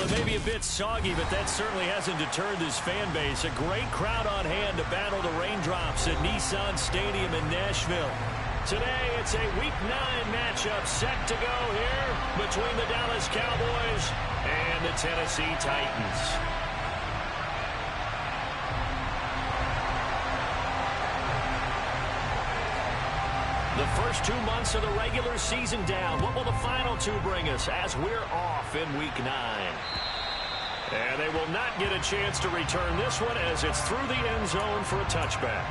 Well, it may be a bit soggy, but that certainly hasn't deterred this fan base. A great crowd on hand to battle the raindrops at Nissan Stadium in Nashville. Today, it's a Week 9 matchup set to go here between the Dallas Cowboys and the Tennessee Titans. The first 2 months of the regular season down. What will the final 2 bring us as we're off in Week 9? And they will not get a chance to return this one as it's through the end zone for a touchback.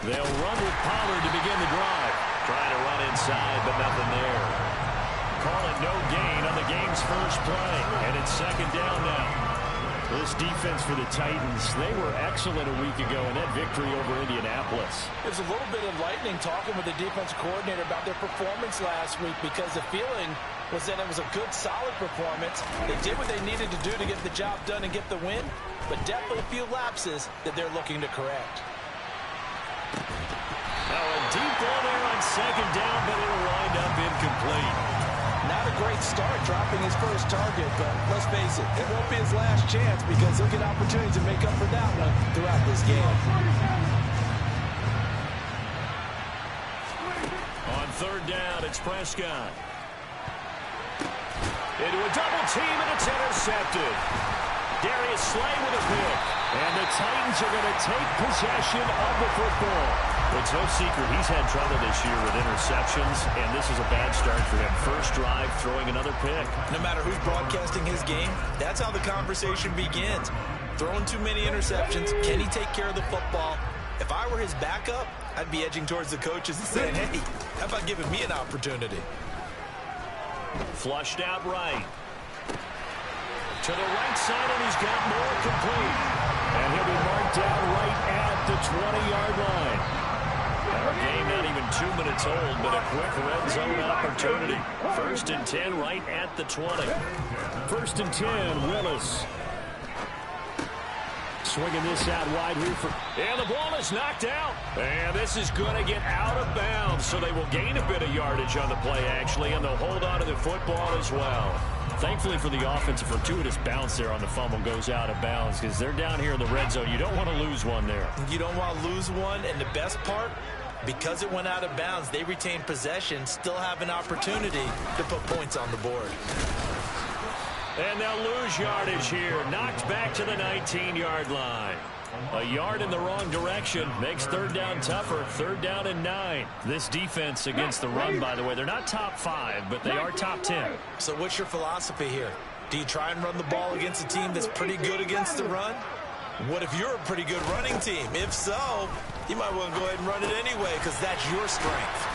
They'll run with Pollard to begin the drive. Trying to run inside, but nothing there. Call it no gain on the game's first play. And it's second down now. This defense for the Titans, they were excellent a week ago in that victory over Indianapolis. There's a little bit of lightning talking with the defensive coordinator about their performance last week because the feeling was that it was a good, solid performance. They did what they needed to do to get the job done and get the win, but definitely a few lapses that they're looking to correct. Now a deep ball there on second down, but it'll wind up incomplete. Not a great start dropping his first target, but let's face it, it won't be his last chance because he'll get opportunities to make up for that one throughout this game. On third down, it's Prescott. Into a double team, and it's intercepted. Darius Slay with a pick. And the Titans are going to take possession of the football. It's no secret he's had trouble this year with interceptions, and this is a bad start for him. First drive, throwing another pick. No matter who's broadcasting his game, that's how the conversation begins. Throwing too many interceptions, can he take care of the football? If I were his backup, I'd be edging towards the coaches and saying, hey, how about giving me an opportunity? Flushed out right. To the right side, and he's got more complete. And he'll be marked down right at the 20-yard line. Our game not even 2 minutes old, but a quick red zone opportunity. 1st and 10 right at the 20. 1st and 10, Willis. Swinging this out wide here for... And the ball is knocked out. And this is going to get out of bounds, so they will gain a bit of yardage on the play, actually, and they'll hold on to the football as well. Thankfully for the offense, a fortuitous bounce there on the fumble goes out of bounds because they're down here in the red zone. You don't want to lose one there. You don't want to lose one, and the best part, because it went out of bounds, they retain possession, still have an opportunity to put points on the board. And they'll lose yardage here. Knocked back to the 19-yard line. A yard in the wrong direction makes third down tougher. 3rd down and 9. This defense against the run, by the way, they're not top 5, but they are top 10. So what's your philosophy here? Do you try and run the ball against a team that's pretty good against the run? What if you're a pretty good running team? If so, you might want to go ahead and run it anyway because that's your strength.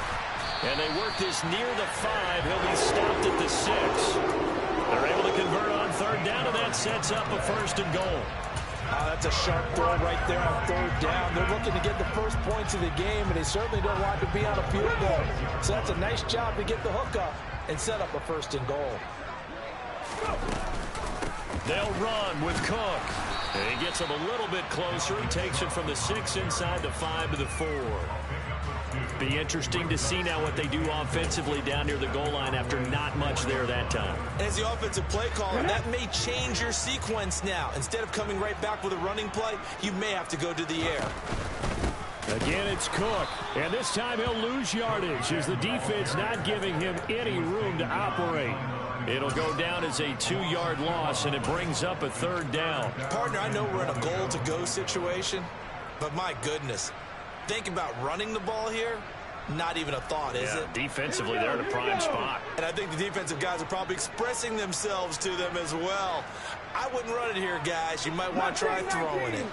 And they work this near the 5. He'll be stopped at the 6. They're able to convert on 3rd down, and that sets up a 1st and goal. That's a sharp throw right there on 3rd down. They're looking to get the first points of the game, and they certainly don't want to be on a field goal. So that's a nice job to get the hook up and set up a 1st and goal. They'll run with Cook. And he gets him a little bit closer. He takes it from the 6 inside the 5 to the 4. Be interesting to see now what they do offensively down near the goal line after not much there that time. As the offensive play caller, that may change your sequence now. Instead of coming right back with a running play, you may have to go to the air. Again, it's Cook. And this time he'll lose yardage as the defense not giving him any room to operate. It'll go down as a 2-yard loss, and it brings up a 3rd down. Partner, I know we're in a goal-to-go situation, but my goodness, think about running the ball here. Not even a thought, is it? Defensively, they're in a prime spot. And I think the defensive guys are probably expressing themselves to them as well. I wouldn't run it here, guys. You might want to try throwing it.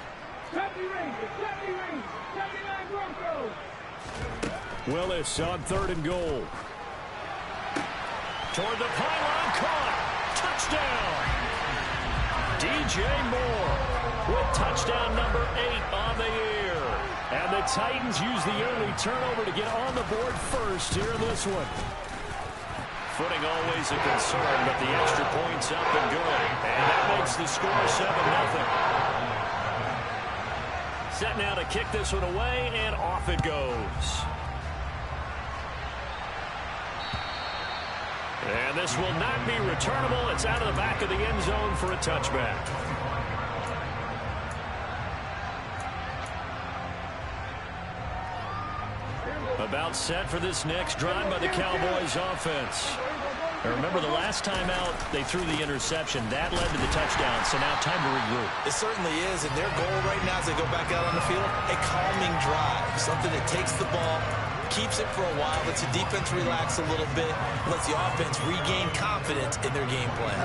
Willis on 3rd and goal. Toward the pylon, caught. Touchdown. DJ Moore with touchdown number 8 on the year. And the Titans use the early turnover to get on the board first here in this one. Footing always a concern, but the extra point's up and good. And that makes the score 7-0. Set now to kick this one away, and off it goes. And this will not be returnable. It's out of the back of the end zone for a touchback. About set for this next drive by the Cowboys offense. And remember, the last time out, they threw the interception. That led to the touchdown, so now time to regroup. It certainly is, and their goal right now as they go back out on the field, a calming drive, something that takes the ball, keeps it for a while, lets the defense relax a little bit, lets the offense regain confidence in their game plan.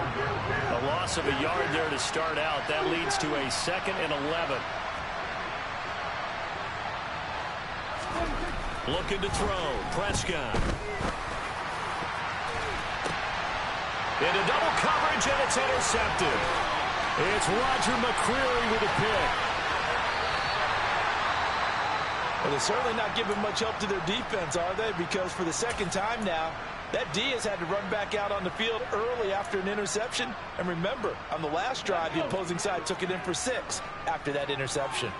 A loss of a yard there to start out. That leads to a 2nd and 11. Looking to throw. Prescott. Into double coverage, and it's intercepted. It's Roger McCreary with a pick. Well, they're certainly not giving much help to their defense, are they? Because for the second time now, that D has had to run back out on the field early after an interception. And remember, on the last drive, the opposing side took it in for 6 after that interception.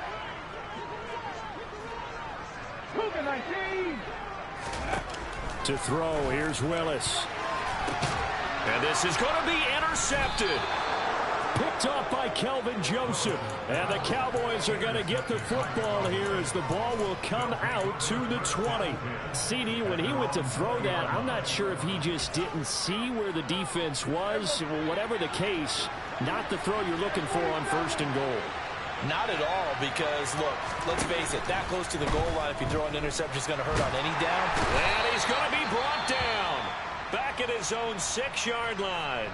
To throw, here's Willis. And this is going to be intercepted. Picked off by Kelvin Joseph. And the Cowboys are going to get the football here as the ball will come out to the 20. CD, when he went to throw that, I'm not sure if he just didn't see where the defense was. Whatever the case, not the throw you're looking for on 1st and goal. Not at all, because, look, let's face it, that close to the goal line, if you throw an interception, is going to hurt on any down. And he's going to be brought down. Back at his own 6-yard line.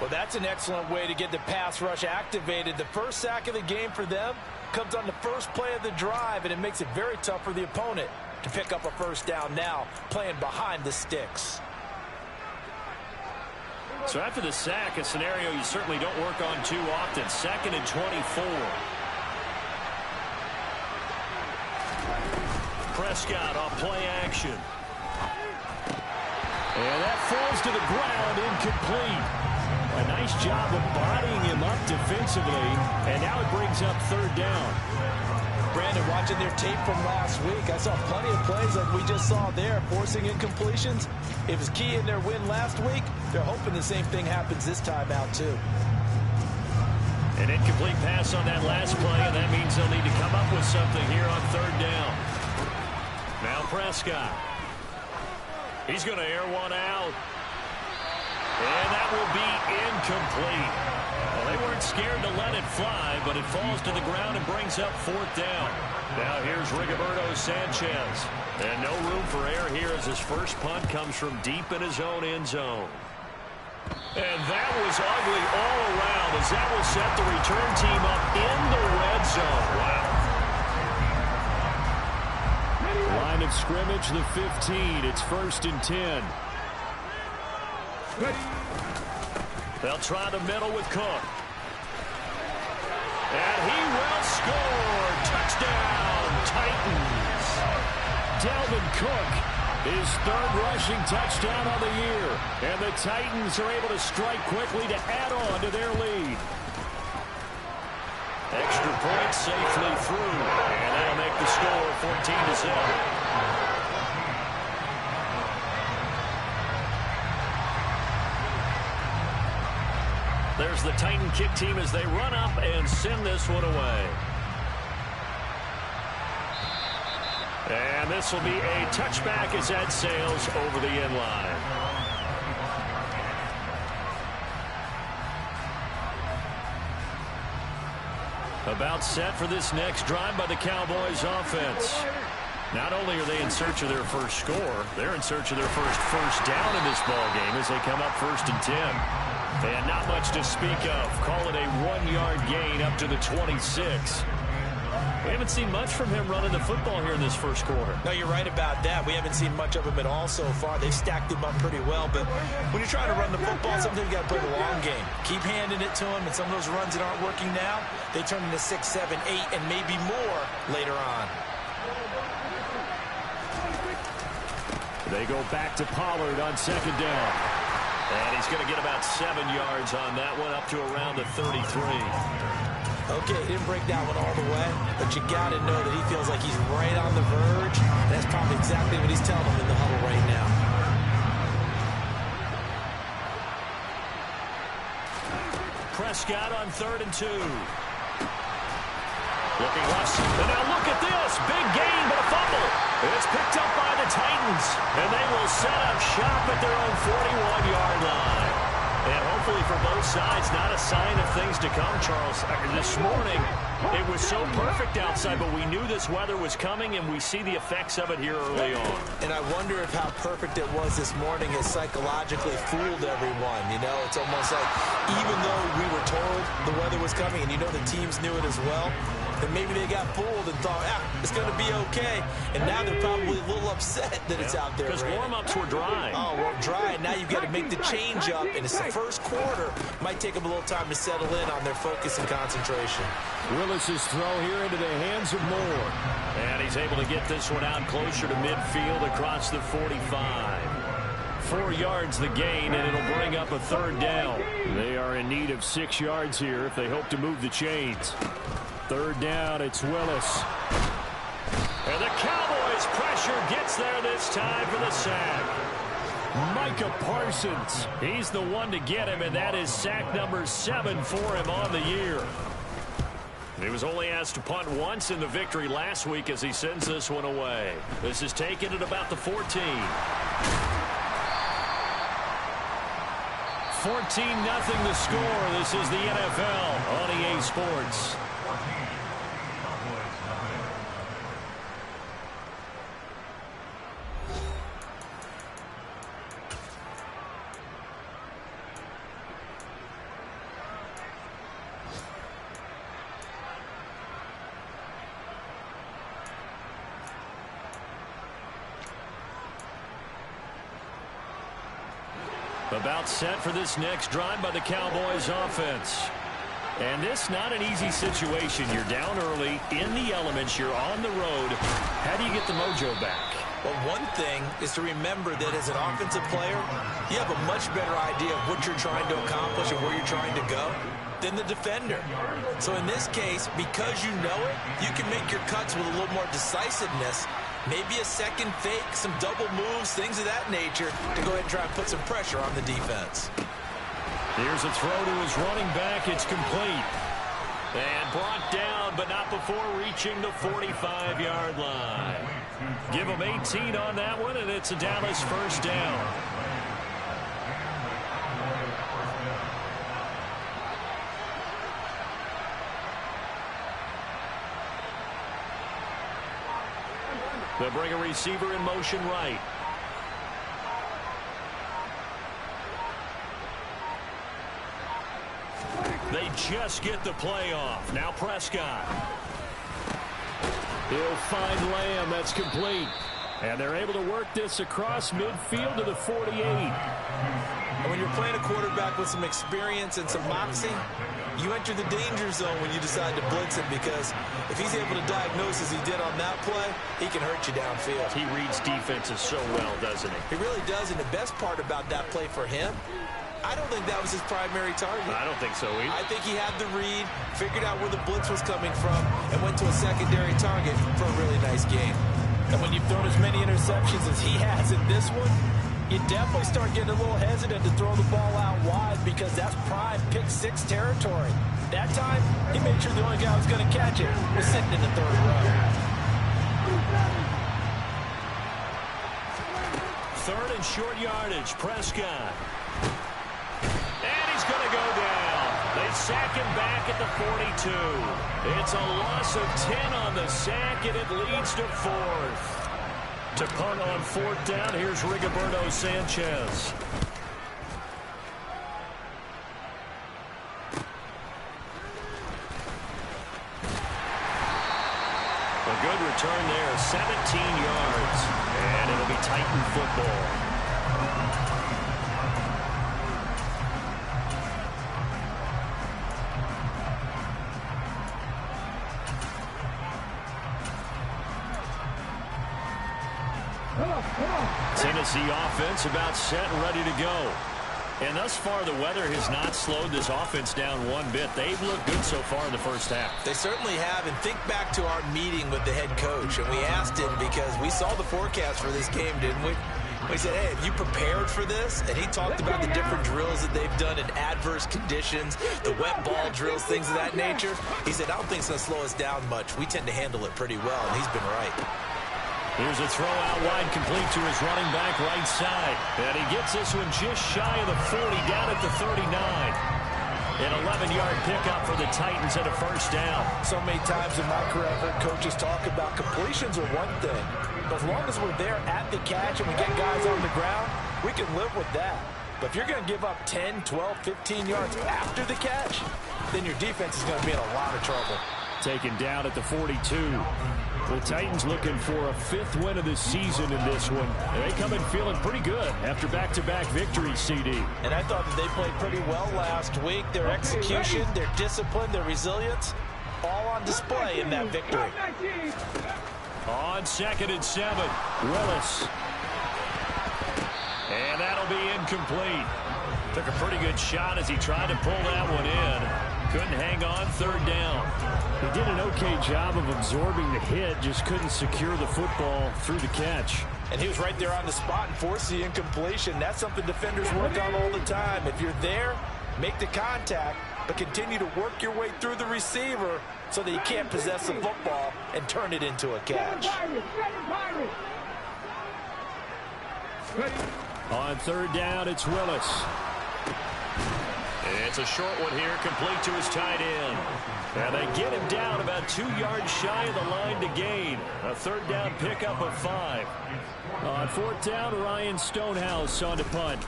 Well, that's an excellent way to get the pass rush activated. The first sack of the game for them comes on the first play of the drive, and it makes it very tough for the opponent to pick up a 1st down now, playing behind the sticks. So after the sack, a scenario you certainly don't work on too often. 2nd and 24. Prescott off play action. And that falls to the ground, incomplete. A nice job of bodying him up defensively, and now it brings up 3rd down. Brandon, watching their tape from last week, I saw plenty of plays like we just saw there, forcing incompletions. It was key in their win last week. They're hoping the same thing happens this time out, too. An incomplete pass on that last play, and that means they'll need to come up with something here on 3rd down. Now Prescott. He's going to air one out. And that will be incomplete. Well, they weren't scared to let it fly, but it falls to the ground and brings up 4th down. Now here's Rigoberto Sanchez. And no room for error here as his first punt comes from deep in his own end zone. And that was ugly all around as that will set the return team up in the red zone. Wow. Line of scrimmage, the 15. It's 1st and 10. They'll try the middle with Cook. And he will score. Touchdown, Titans. Dalvin Cook, his 3rd rushing touchdown of the year. And the Titans are able to strike quickly to add on to their lead. Extra point safely through. And that'll make the score 14-7. There's the Titan kick team as they run up and send this one away. And this will be a touchback as that sails over the end line. About set for this next drive by the Cowboys offense. Not only are they in search of their first score, they're in search of their first down in this ball game as they come up 1st and 10. And not much to speak of. Call it a 1-yard gain up to the 26. We haven't seen much from him running the football here in this first quarter. No, you're right about that. We haven't seen much of him at all so far. They've stacked him up pretty well, but when you're trying to run the football, sometimes you got to play the long game. Keep handing it to him, and some of those runs that aren't working now, they turn into 6, 7, 8, and maybe more later on. They go back to Pollard on second down. And he's going to get about 7 yards on that one, up to around the 33. Okay, he didn't break that one all the way, but you got to know that he feels like he's right on the verge. And that's probably exactly what he's telling them in the huddle right now. Prescott on 3rd and 2. Looking left, and now look at this. Big gain, but a fumble. It's picked up by the Titans, and they will set up shop at their own 41-yard line. And hopefully for both sides, not a sign of things to come, Charles. This morning, it was so perfect outside, but we knew this weather was coming, and we see the effects of it here early on. And I wonder if how perfect it was this morning has psychologically fooled everyone. You know, it's almost like even though we were told the weather was coming, and you know the teams knew it as well, then maybe they got fooled and thought, it's going to be okay. And now they're probably a little upset that it's out there. Because warm-ups were dry. Oh, well, dry, and now you've got to make the change up, and it's the first quarter. Might take them a little time to settle in on their focus and concentration. Willis's throw here into the hands of Moore. And he's able to get this one out closer to midfield across the 45. 4 yards the gain, and it'll bring up a 3rd down. They are in need of 6 yards here if they hope to move the chains. 3rd down, it's Willis. And the Cowboys' pressure gets there this time for the sack. Micah Parsons, he's the one to get him, and that is sack number 7 for him on the year. He was only asked to punt once in the victory last week as he sends this one away. This is taken at about the 14. 14-0 the score. This is the NFL on EA Sports. About set for this next drive by the Cowboys offense. And this not an easy situation. You're down early, in the elements, you're on the road. How do you get the mojo back? Well, one thing is to remember that as an offensive player, you have a much better idea of what you're trying to accomplish and where you're trying to go than the defender. So in this case, because you know it, you can make your cuts with a little more decisiveness. Maybe a second fake, some double moves, things of that nature to go ahead and try and put some pressure on the defense. Here's a throw to his running back. It's complete. And brought down, but not before reaching the 45-yard line. Give him 18 on that one, and it's a Dallas 1st down. They'll bring a receiver in motion right. They just get the play off. Now Prescott. He'll find Lamb. That's complete. And they're able to work this across midfield to the 48. And when you're playing a quarterback with some experience and some moxie, you enter the danger zone when you decide to blitz him, because if he's able to diagnose as he did on that play, he can hurt you downfield. He reads defenses so well, doesn't he? He really does, and the best part about that play for him, I don't think that was his primary target. I don't think so either. I think he had the read, figured out where the blitz was coming from, and went to a secondary target for a really nice game. And when you've thrown as many interceptions as he has in this one, you definitely start getting a little hesitant to throw the ball out wide, because that's prime pick-6 territory. That time, he made sure the only guy who was going to catch it was sitting in the 3rd row. 3rd and short yardage. Prescott. And he's going to go down. They sack him back at the 42. It's a loss of 10 on the sack, and it leads to 4th. To punt on 4th down, here's Rigoberto Sanchez. 17 yards. And it'll be Titan football. Tennessee offense about set and ready to go. And thus far, the weather has not slowed this offense down one bit. They've looked good so far in the first half. They certainly have. And think back to our meeting with the head coach. And we asked him because we saw the forecast for this game, didn't we? We said, hey, have you prepared for this? And he talked about the different drills that they've done in adverse conditions, the wet ball drills, things of that nature. He said, I don't think it's going to slow us down much. We tend to handle it pretty well, and he's been right. Here's a throw out wide, complete to his running back right side. And he gets this one just shy of the 40, down at the 39. An 11-yard pickup for the Titans at a first down. So many times in my career, I've heard coaches talk about completions are one thing. But as long as we're there at the catch and we get guys on the ground, we can live with that. But if you're going to give up 10, 12, 15 yards after the catch, then your defense is going to be in a lot of trouble. Taken down at the 42. The Titans looking for a fifth win of the season in this one. They come in feeling pretty good after back-to-back victories, CD. And I thought that they played pretty well last week. Their execution, their discipline, their resilience, all on display in that victory. On 2nd and 7, Willis. And that'll be incomplete. Took a pretty good shot as he tried to pull that one in. Couldn't hang on, 3rd down. He did an okay job of absorbing the hit, just couldn't secure the football through the catch. And he was right there on the spot and forced the incompletion. That's something defenders work on all the time. If you're there, make the contact, but continue to work your way through the receiver so that you can't possess the football and turn it into a catch. On 3rd down, it's Willis. It's a short one here, complete to his tight end. And they get him down about 2 yards shy of the line to gain. A 3rd down pickup of 5. On 4th down, Ryan Stonehouse on to punt.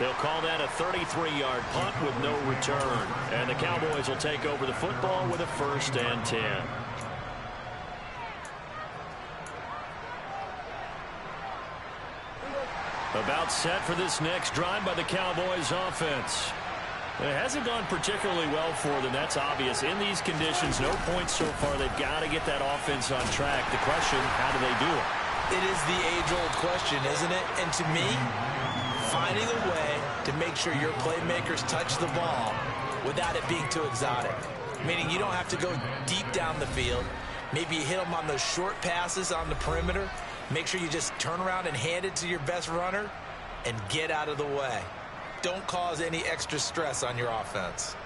They'll call that a 33-yard punt with no return. And the Cowboys will take over the football with a 1st and 10. About set for this next drive by the Cowboys offense. It hasn't gone particularly well for them. That's obvious. In these conditions, no points so far. They've got to get that offense on track. The question, how do they do it? It is the age-old question, isn't it? And to me, finding a way to make sure your playmakers touch the ball without it being too exotic. Meaning you don't have to go deep down the field. Maybe you hit them on those short passes on the perimeter. Make sure you just turn around and hand it to your best runner and get out of the way. Don't cause any extra stress on your offense.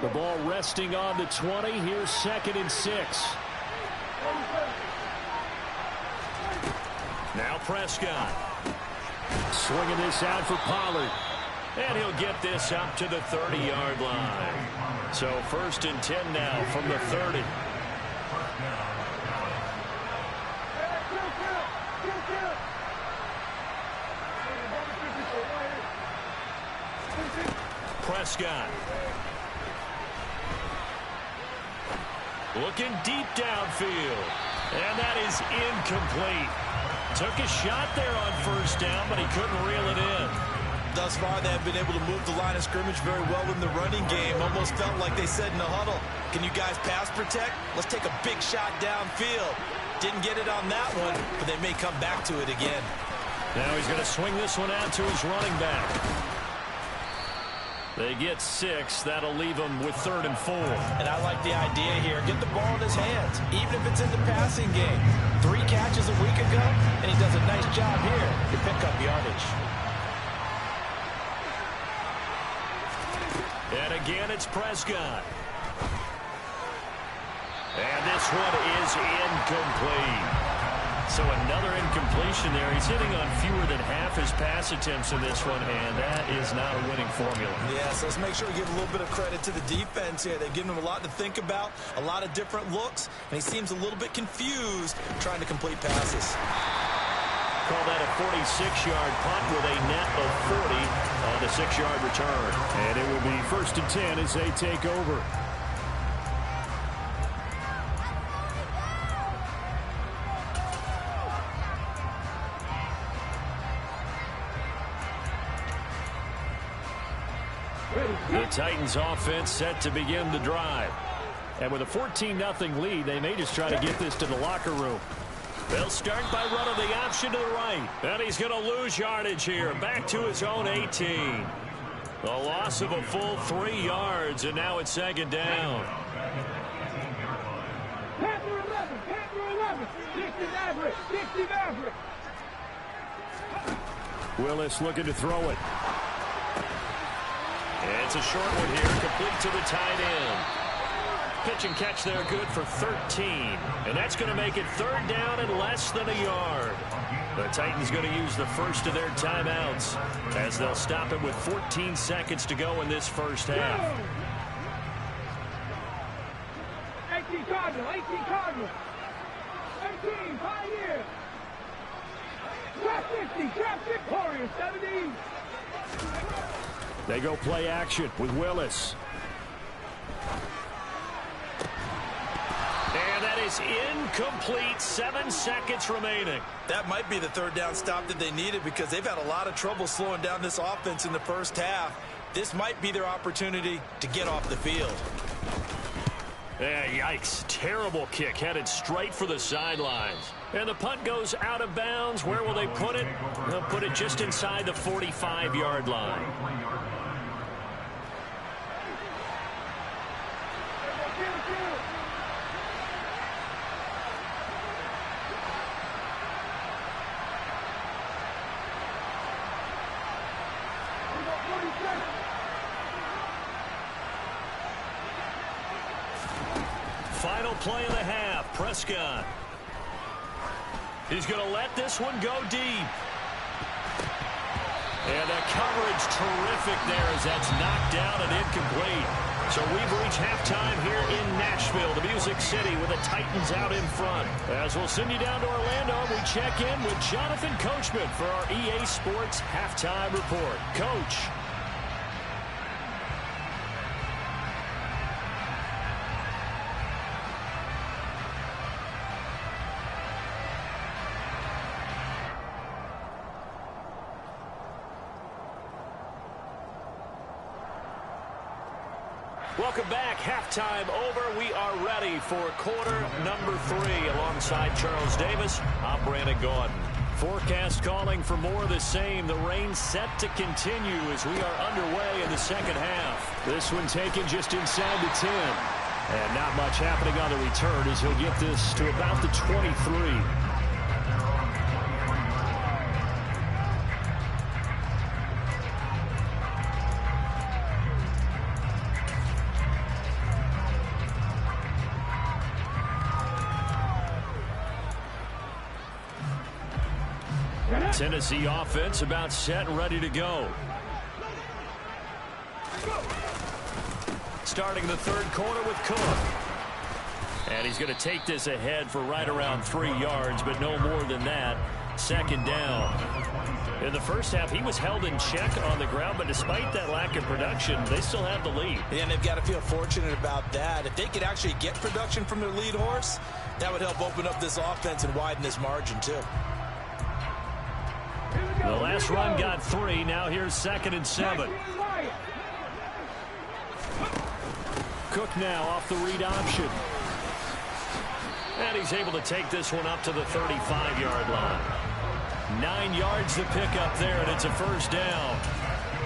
The ball resting on the 20. Here's 2nd and 6. Now Prescott. Swinging this out for Pollard. And he'll get this up to the 30-yard line. So 1st and 10 now from the 30. Prescott. Looking deep downfield. And that is incomplete. Took a shot there on 1st down, but he couldn't reel it in. Thus far, they have been able to move the line of scrimmage very well in the running game. Almost felt like they said in the huddle, can you guys pass protect? Let's take a big shot downfield. Didn't get it on that one, but they may come back to it again. Now he's going to swing this one out to his running back. They get 6. That'll leave him with 3rd and 4. And I like the idea here. Get the ball in his hands, even if it's in the passing game. 3 catches a week ago, and he does a nice job here to pick up yardage. And again, it's Prescott. And this one is incomplete. So another incompletion there. He's hitting on fewer than half his pass attempts in this one, and that is not a winning formula. Yeah, so let's make sure we give a little bit of credit to the defense here. They've given him a lot to think about, a lot of different looks, and he seems a little bit confused trying to complete passes. Call that a 46-yard punt with a net of 40 on the 6-yard return. And it will be 1st and 10 as they take over. The Titans offense set to begin the drive. And with a 14-0 lead, they may just try to get this to the locker room. They'll start by running the option to the right. And he's going to lose yardage here. Back to his own 18. The loss of a full 3 yards, and now it's 2nd down. Panther 11, 60 Maverick. Willis looking to throw it. It's a short one here, complete to the tight end. Pitch and catch there, good for 13. And that's going to make it 3rd down and less than a yard. The Titans going to use the first of their timeouts as they'll stop it with 14 seconds to go in this first half. 18 Cardinal. 18, Pioneer. Trap 50, Warriors, 17. They go play action with Willis. And that is incomplete. 7 seconds remaining. That might be the 3rd down stop that they needed because they've had a lot of trouble slowing down this offense in the first half. This might be their opportunity to get off the field. Yeah, yikes. Terrible kick headed straight for the sidelines. And the punt goes out of bounds. Where will they put it? They'll put it just inside the 45-yard line. Final play of the half. Prescott. He's going to let this one go deep. And the coverage terrific there as that's knocked down and incomplete. So we've reached halftime here in Nashville, the Music City, with the Titans out in front. As we'll send you down to Orlando, we check in with Jonathan Coachman for our EA Sports Halftime Report. Coach. Welcome back. Halftime over. We are ready for quarter number 3. Alongside Charles Davis, I'm Brandon Gaudin. Forecast calling for more of the same. The rain set to continue as we are underway in the second half. This one taken just inside the 10. And not much happening on the return as he'll get this to about the 23. Tennessee offense about set and ready to go. Starting the 3rd quarter with Cook. And he's going to take this ahead for right around 3 yards, but no more than that. 2nd down. In the first half, he was held in check on the ground, but despite that lack of production, they still have the lead. Yeah, and they've got to feel fortunate about that. If they could actually get production from their lead horse, that would help open up this offense and widen this margin, too. The last run got 3. Now here's 2nd and 7. Cook now off the read option. And he's able to take this one up to the 35-yard line. 9 yards to pick up there, and it's a 1st down.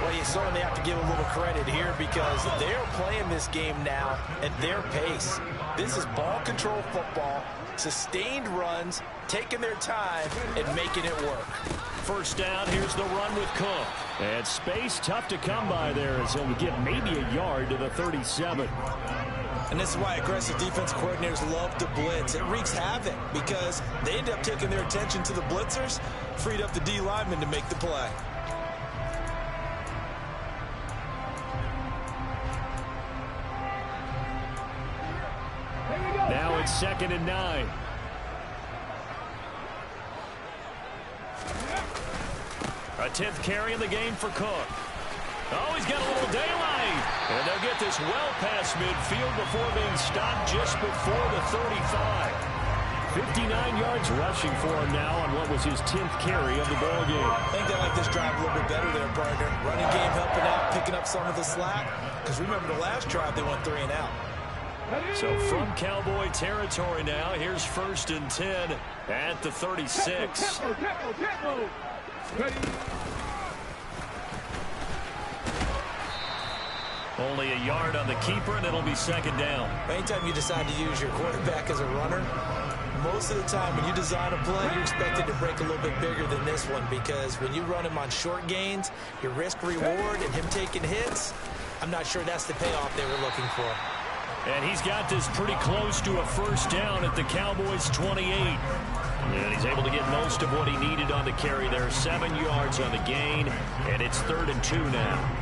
Well, you certainly have to give a little credit here because they're playing this game now at their pace. This is ball control football, sustained runs, taking their time, and making it work. 1st down, here's the run with Cook. And space tough to come by there as he'll get maybe a yard to the 37. And this is why aggressive defense coordinators love to blitz. It wreaks havoc because they end up taking their attention to the blitzers, freed up the D lineman to make the play. Now it's 2nd and 9. A 10th carry in the game for Cook. Oh, he's got a little daylight. And they'll get this well past midfield before being stopped just before the 35. 59 yards rushing for him now on what was his 10th carry of the ball game. I think they like this drive a little bit better there, partner. Running game helping out, picking up some of the slack. Because remember the last drive, they went 3 and out. So from Cowboy territory now, here's 1st and 10 at the 36. Tempo. Ready. Only a yard on the keeper, and it'll be 2nd down. Anytime you decide to use your quarterback as a runner, most of the time when you design a play, you expect it to break a little bit bigger than this one, because when you run him on short gains, your risk-reward and him taking hits, I'm not sure that's the payoff they were looking for. And he's got this pretty close to a 1st down at the Cowboys' 28. And he's able to get most of what he needed on the carry there. 7 yards on the gain, and it's 3rd and 2 now.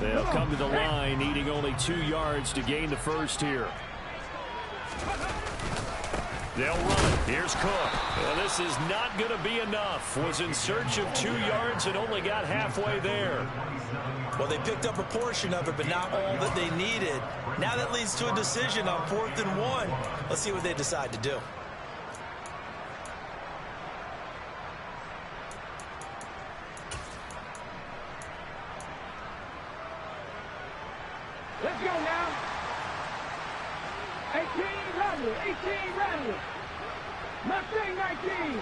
They'll come to the line, needing only 2 yards to gain the 1st here. They'll run it. Here's Cook. Well, this is not going to be enough. Was in search of 2 yards and only got halfway there. Well, they picked up a portion of it, but not all that they needed. Now that leads to a decision on 4th and 1. Let's see what they decide to do. Let's go now. 18 Rattler. Mustang 19.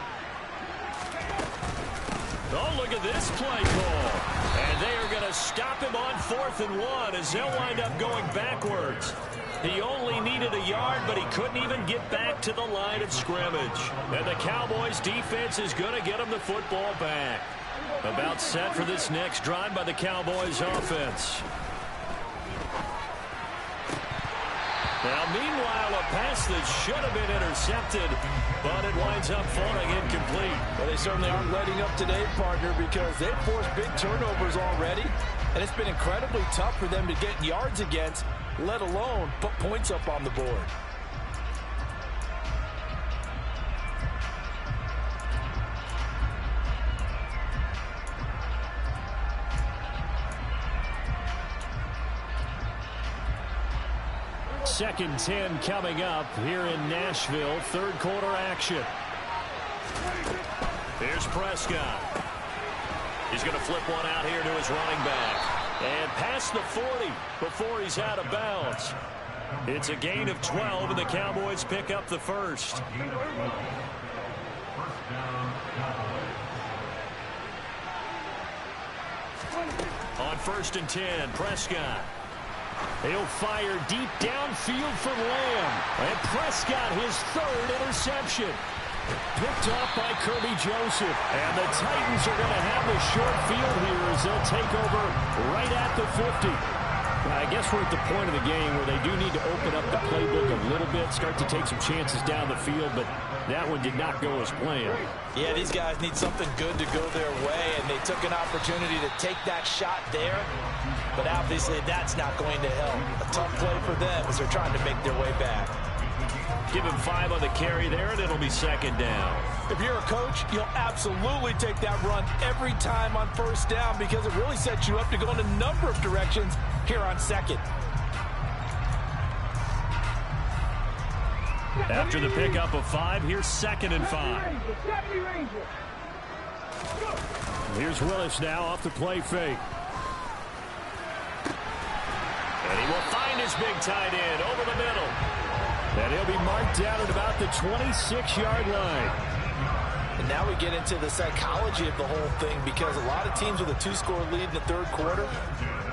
Oh, look at this play call. And they are going to stop him on 4th and 1 as they'll wind up going backwards. He only needed a yard, but he couldn't even get back to the line of scrimmage. And the Cowboys defense is going to get him the football back. About set for this next drive by the Cowboys offense. Now, meanwhile, a pass that should have been intercepted, but it winds up falling incomplete. Well, they certainly aren't letting up today, partner, because they've forced big turnovers already, and it's been incredibly tough for them to get yards against, let alone put points up on the board. Second 10 coming up here in Nashville. 3rd quarter action. Here's Prescott. He's going to flip one out here to his running back. And past the 40 before he's out of bounds. It's a gain of 12, and the Cowboys pick up the 1st. On 1st and 10, Prescott. He'll fire deep downfield for Lamb. And Prescott, his 3rd interception. Picked up by Kirby Joseph. And the Titans are going to have the short field here as they'll take over right at the 50. I guess we're at the point of the game where they do need to open up the playbook a little bit, start to take some chances down the field, but that one did not go as planned. Yeah, these guys need something good to go their way, and they took an opportunity to take that shot there, but obviously that's not going to help. A tough play for them as they're trying to make their way back. Give him 5 on the carry there, and it'll be 2nd down. If you're a coach, you'll absolutely take that run every time on 1st down because it really sets you up to go in a number of directions here on 2nd. After the pickup of 5, here's 2nd and 5. Here's Willis now off the play fake. And he will find his big tight end over the middle. And he'll be marked down at about the 26-yard line. And now we get into the psychology of the whole thing because a lot of teams with a 2-score lead in the 3rd quarter,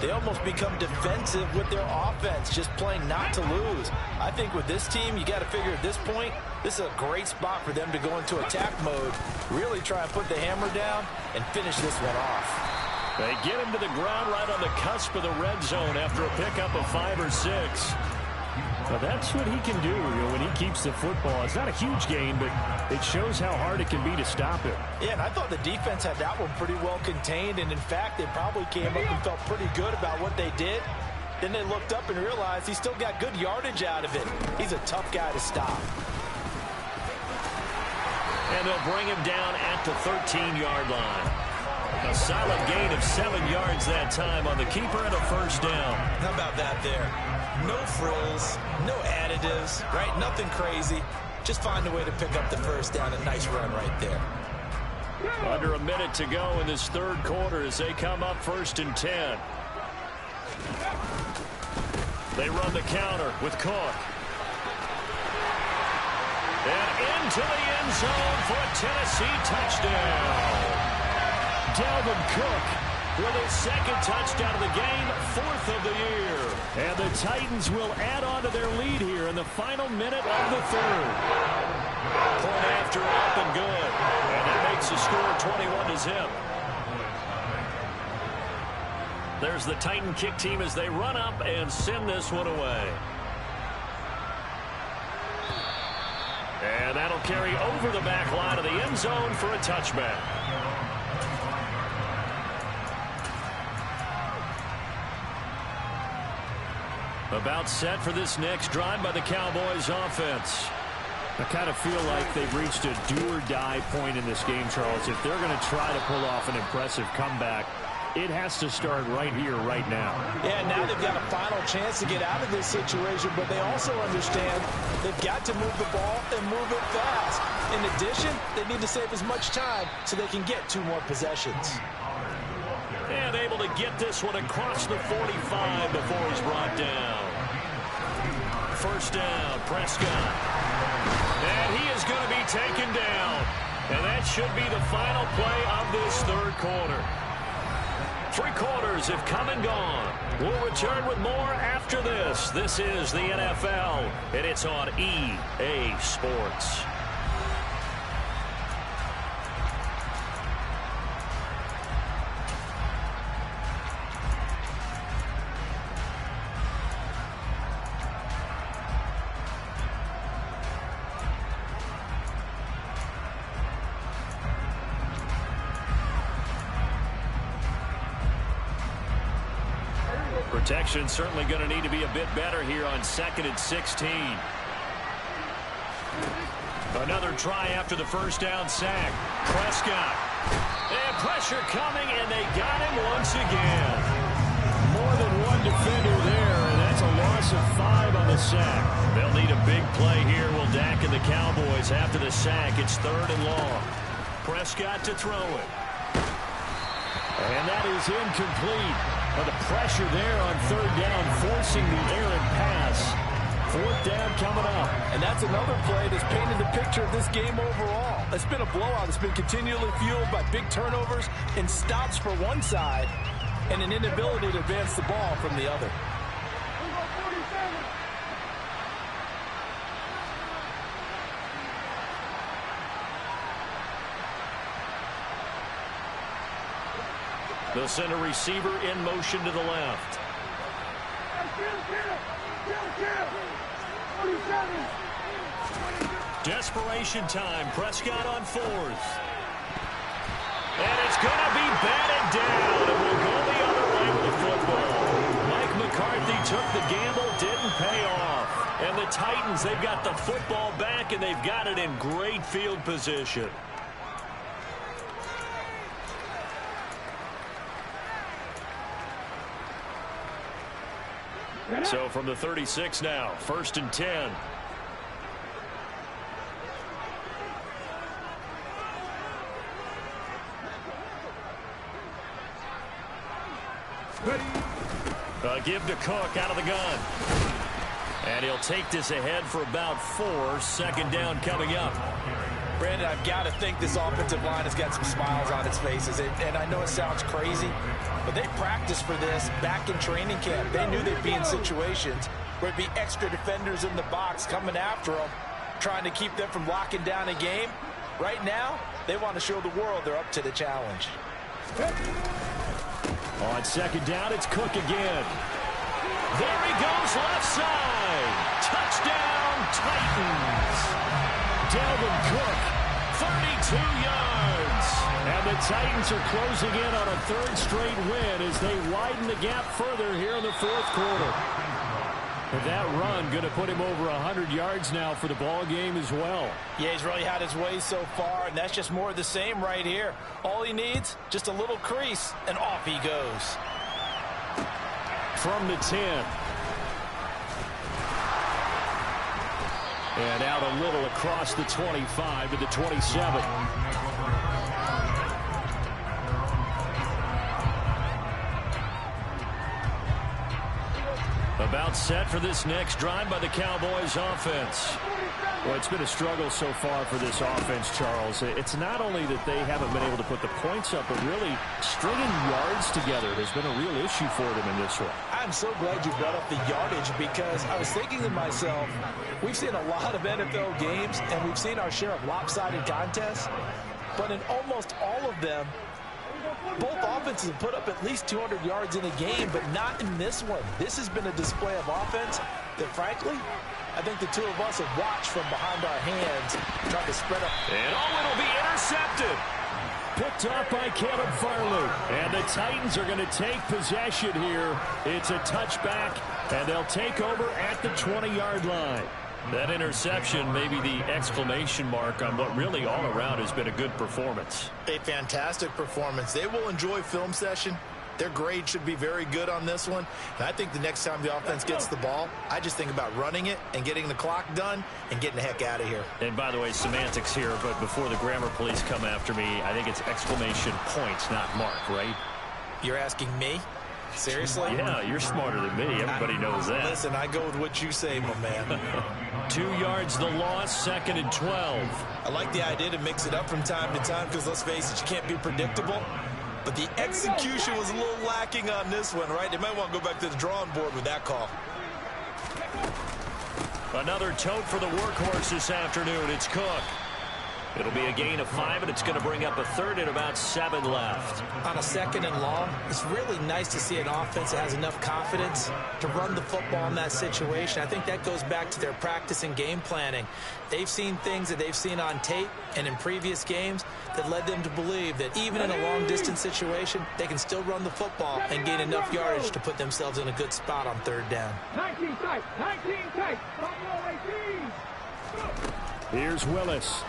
they almost become defensive with their offense, just playing not to lose. I think with this team, you got to figure at this point, this is a great spot for them to go into attack mode, really try and put the hammer down and finish this one off. They get him to the ground right on the cusp of the red zone after a pickup of 5 or 6. Well, that's what he can do, when he keeps the football. It's not a huge gain, but it shows how hard it can be to stop him. Yeah, and I thought the defense had that one pretty well contained, and in fact, they probably came up and felt pretty good about what they did. Then they looked up and realized he still got good yardage out of it. He's a tough guy to stop. And they'll bring him down at the 13-yard line. A solid gain of 7 yards that time on the keeper and a first down. How about that there? No frills, no additives, right? Nothing crazy. Just find a way to pick up the first down. A nice run right there. Under a minute to go in this third quarter as they come up 1st and 10. They run the counter with Cook. And into the end zone for a Tennessee touchdown. Dalvin Cook with his 2nd touchdown of the game, 4th of the year. And the Titans will add on to their lead here in the final minute of the third. Point after up and good. And that makes the score 21-0. There's the Titan kick team as they run up and send this one away. And that'll carry over the back line of the end zone for a touchback. About set for this next drive by the Cowboys offense. I kind of feel like they've reached a do-or-die point in this game, Charles. If they're going to try to pull off an impressive comeback, it has to start right here, right now. Yeah, now they've got a final chance to get out of this situation, but they also understand they've got to move the ball and move it fast. In addition, they need to save as much time so they can get 2 more possessions. And able to get this one across the 45 before he's brought down. First down, Prescott. And he is going to be taken down. And that should be the final play of this third quarter. 3 quarters have come and gone. We'll return with more after this. This is the NFL, and it's on EA Sports. Protection certainly going to need to be a bit better here on 2nd and 16. Another try after the first down sack. Prescott. And pressure coming, and they got him once again. More than one defender there, and that's a loss of 5 on the sack. They'll need a big play here. Will Dak and the Cowboys after the sack. It's 3rd and long. Prescott to throw it. And that is incomplete. But the pressure there on 3rd down, forcing the errant pass. 4th down coming up. And that's another play that's painted the picture of this game overall. It's been a blowout. It's been continually fueled by big turnovers and stops for one side and an inability to advance the ball from the other. They'll send a receiver in motion to the left. Desperation time. Prescott on 4th. And it's going to be batted down. And we'll go the other way with the football. Mike McCarthy took the gamble, didn't pay off. And the Titans, they've got the football back, and they've got it in great field position. So from the 36 now, 1st and 10. Give to Cook out of the gun. And he'll take this ahead for about 4. 2nd down coming up. Brandon, I've got to think this offensive line has got some smiles on its faces. And I know it sounds crazy, but they practiced for this back in training camp. They knew they'd be in situations where it'd be extra defenders in the box coming after them, trying to keep them from locking down a game. Right now, they want to show the world they're up to the challenge. On second down, it's Cook again. There he goes, left side. Touchdown, Titans. Dalvin Cook, 32 yards. And the Titans are closing in on a third straight win as they widen the gap further here in the fourth quarter. And that run going to put him over 100 yards now for the ball game as well. Yeah, he's really had his way so far, and that's just more of the same right here. All he needs, just a little crease, and off he goes. From the 10. And out a little across the 25 to the 27. About set for this next drive by the Cowboys offense. Well, it's been a struggle so far for this offense, Charles. It's not only that they haven't been able to put the points up, but really stringing yards together has been a real issue for them in this one. I'm so glad you brought up the yardage because I was thinking to myself, we've seen a lot of NFL games and we've seen our share of lopsided contests, but in almost all of them, both offenses have put up at least 200 yards in a game, but not in this one. This has been a display of offense that, frankly, I think the two of us have watched from behind our hands, trying to spread up. And it'll be intercepted. Picked off by Caleb Farley. And the Titans are going to take possession here. It's a touchback, and they'll take over at the 20-yard line. That interception may be the exclamation mark on what really all around has been a good performance. A fantastic performance. They will enjoy film session. Their grade should be very good on this one. And I think the next time the offense gets the ball, I just think about running it and getting the clock done and getting the heck out of here. And by the way, semantics here, but before the grammar police come after me, I think it's exclamation points, not mark, right? You're asking me? Seriously? Yeah, you're smarter than me. Everybody knows that. Listen, I go with what you say, my man. 2 yards the loss, 2nd and 12. I like the idea to mix it up from time to time because, let's face it, you can't be predictable. But the execution was a little lacking on this one, right? They might want to go back to the drawing board with that call. Another tote for the workhorse this afternoon. It's Cook. It'll be a gain of 5, and it's going to bring up a third and about 7 left. On a 2nd and long, it's really nice to see an offense that has enough confidence to run the football in that situation. I think that goes back to their practice and game planning. They've seen things that they've seen on tape and in previous games that led them to believe that even in a long-distance situation, they can still run the football and gain enough yardage to put themselves in a good spot on 3rd down. 19 tight, 19 tight. Buffalo 18. Here's Willis.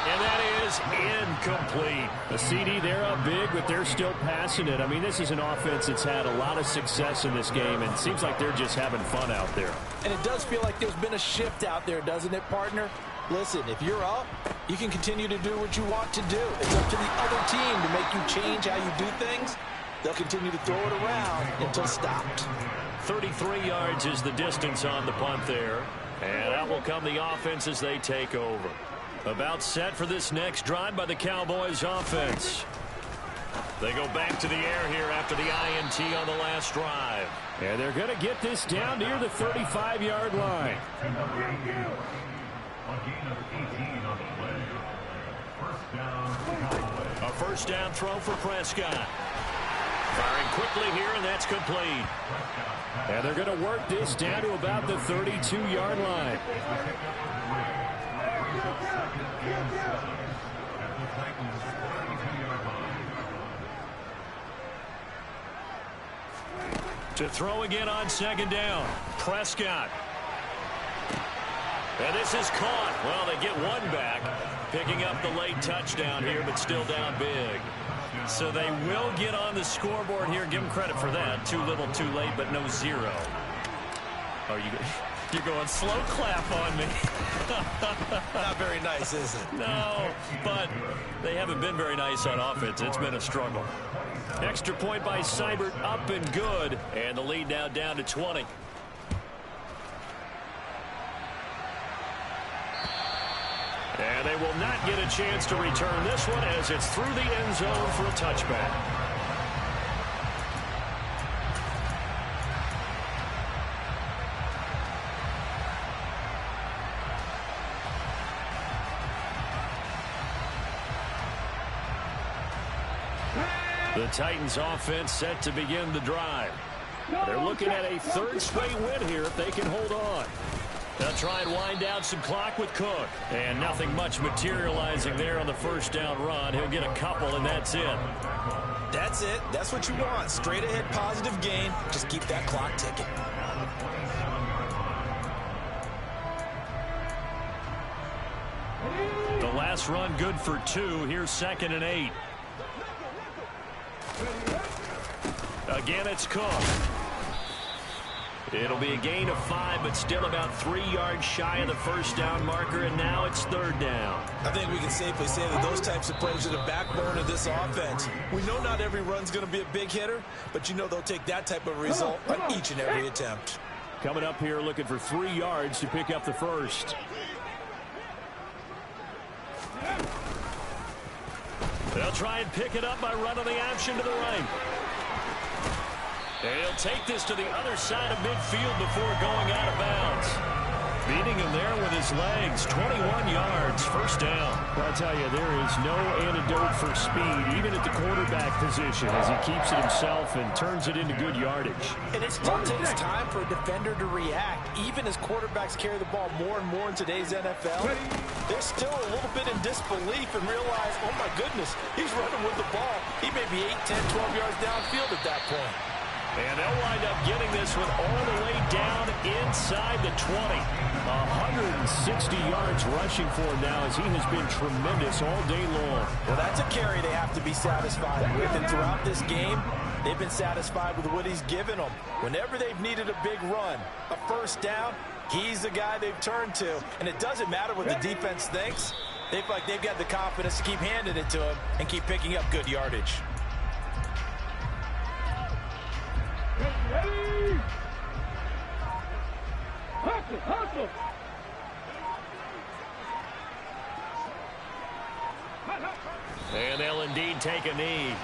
And that is incomplete. A CD, they're up big, but they're still passing it. I mean, this is an offense that's had a lot of success in this game, and it seems like they're just having fun out there. And it does feel like there's been a shift out there, doesn't it, partner? Listen, if you're up, you can continue to do what you want to do. It's up to the other team to make you change how you do things. They'll continue to throw it around until stopped. 33 yards is the distance on the punt there. And out will come the offense as they take over. About set for this next drive by the Cowboys offense. They go back to the air here after the INT on the last drive. And they're going to get this down near the 35-yard line. A first down throw for Prescott. Firing quickly here, and that's complete. And they're going to work this down to about the 32-yard line. To throw again on 2nd down. Prescott. And this is caught. Well, they get one back, picking up the late touchdown here, but still down big. So they will get on the scoreboard here. Give them credit for that. Too little, too late, but no 0. Oh, you're going slow clap on me. Not very nice, is it? No, but they haven't been very nice on offense. It's been a struggle. Extra point by Seibert, up and good. And the lead now down to 20. And they will not get a chance to return this one as it's through the end zone for a touchback. The Titans offense set to begin the drive. They're looking at a third straight win here if they can hold on. They'll try and wind down some clock with Cook. And nothing much materializing there on the first down run. He'll get a couple, and that's it. That's it. That's what you want. Straight ahead positive gain. Just keep that clock ticking. The last run good for 2. Here's 2nd and 8. Again, it's Cook. It'll be a gain of 5, but still about 3 yards shy of the first down marker, and now it's 3rd down. I think we can safely say that those types of plays are the backbone of this offense. We know not every run's going to be a big hitter, but you know they'll take that type of result on each and every attempt. Coming up here looking for 3 yards to pick up the first. They'll try and pick it up by running the option to the right. He'll take this to the other side of midfield before going out of bounds. Beating him there with his legs. 21 yards, first down. I'll tell you, there is no antidote for speed, even at the quarterback position, as he keeps it himself and turns it into good yardage. And it still takes time for a defender to react. Even as quarterbacks carry the ball more and more in today's NFL, they're still a little bit in disbelief and realize, oh my goodness, he's running with the ball. He may be 8, 10, 12 yards downfield at that point. And they'll wind up getting this one all the way down inside the 20. 160 yards rushing for him now as he has been tremendous all day long. Well, that's a carry they have to be satisfied with. And throughout this game, they've been satisfied with what he's given them. Whenever they've needed a big run, a first down, he's the guy they've turned to. And it doesn't matter what the defense thinks. They feel like they've got the confidence to keep handing it to him and keep picking up good yardage. Ready! Hustle, hustle! And they'll indeed take a knee.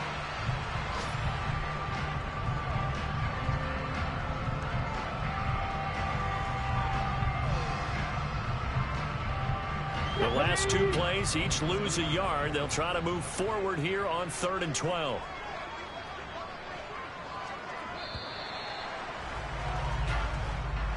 The last 2 plays, each lose a yard. They'll try to move forward here on 3rd and 12.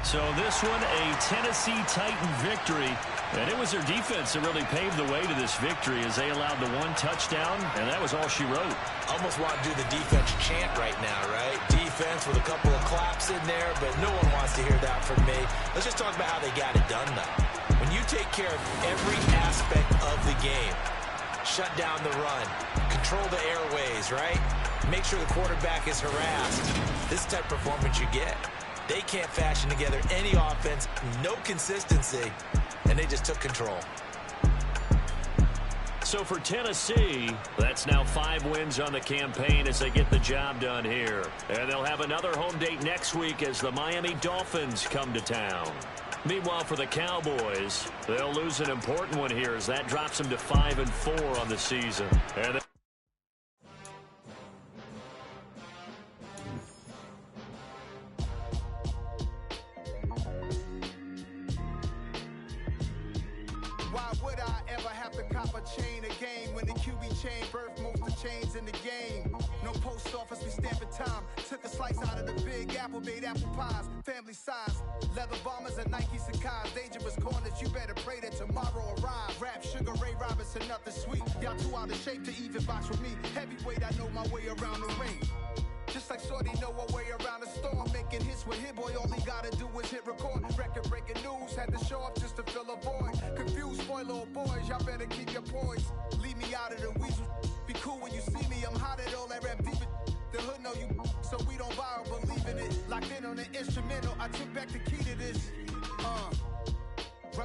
So this one, a Tennessee Titan victory. And it was their defense that really paved the way to this victory as they allowed the 1 touchdown, and that was all she wrote. Almost want to do the defense chant right now, right? Defense with a couple of claps in there, but no one wants to hear that from me. Let's just talk about how they got it done, though. When you take care of every aspect of the game, shut down the run, control the airways, right? Make sure the quarterback is harassed. This type of performance you get. They can't fashion together any offense, no consistency, and they just took control. So for Tennessee, that's now 5 wins on the campaign as they get the job done here. And they'll have another home date next week as the Miami Dolphins come to town. Meanwhile, for the Cowboys, they'll lose an important one here as that drops them to 5-4 on the season. And why would I ever have to cop a chain again when the QB chain birthed most of chains in the game? No post office, we stamping time. Took a slice out of the big apple, made apple pies, family size. Leather bombers and Nike Sacai's. Dangerous corners, you better pray that tomorrow arrives. Rap, Sugar Ray Robinson, nothing sweet. Y'all too out of shape to even box with me. Heavyweight, I know my way around the ring. Just like Shorty know her way around the storm. Making hits with Hit Boy, all he gotta do is hit record. Record breaking news, had to show up just to fill a void. Confused, spoiler boys, y'all better keep your poise. Leave me out of the weasel. Be cool when you see me, I'm hot at all that rap deep. The hood know you, so we don't borrow, believe in it. Locked in on the instrumental, I took back the key to this.